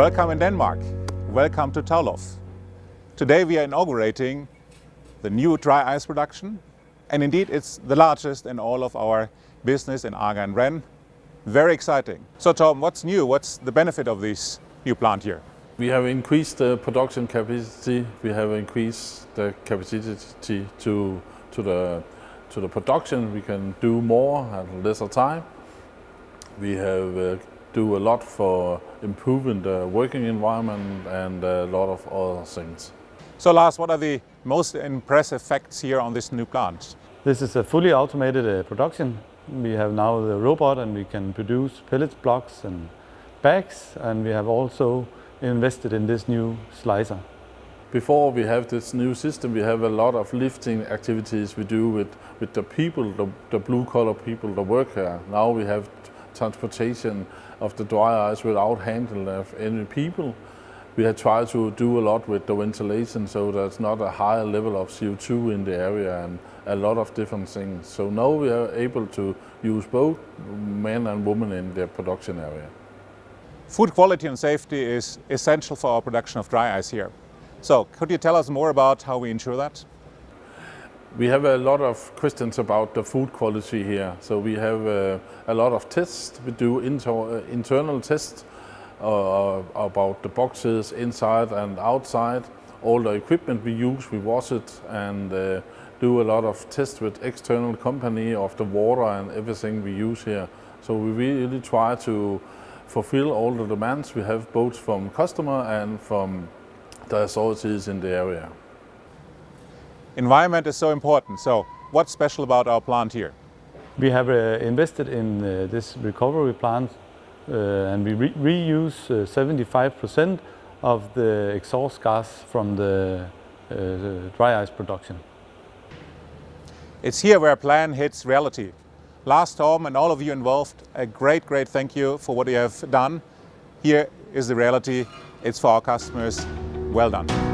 Welcome in Denmark. Welcome to Taulov. Today we are inaugurating the new dry ice production, and indeed it's the largest in all of our business in Ager and Rennes. Very exciting. So Torben, what's new? What's the benefit of this new plant here? We have increased the production capacity. We have increased the capacity to the production. We can do more at lesser time. We have do a lot for improving the working environment and a lot of other things. So Lars, what are the most impressive facts here on this new plant? This is a fully automated production. We have now the robot and we can produce pellet blocks and bags, and we have also invested in this new slicer. Before we have this new system, we have a lot of lifting activities we do with the people, the blue-collar people that work here. Now we have transportation of the dry ice without handling of any people. We have tried to do a lot with the ventilation so there's not a higher level of CO2 in the area and a lot of different things. So now we are able to use both men and women in the production area. Food quality and safety is essential for our production of dry ice here. So could you tell us more about how we ensure that? We have a lot of questions about the food quality here. So we have a lot of tests. We do internal tests about the boxes inside and outside. All the equipment we use, we wash it and do a lot of tests with external company of the water and everything we use here. So we really try to fulfill all the demands we have both from customer and from the authorities in the area. Environment is so important. So what's special about our plant here? We have invested in this recovery plant and we reuse 75% of the exhaust gas from the dry ice production. It's here where a plan hits reality. Lars, Torben and all of you involved, a great thank you for what you have done. Here is the reality. It's for our customers. Well done.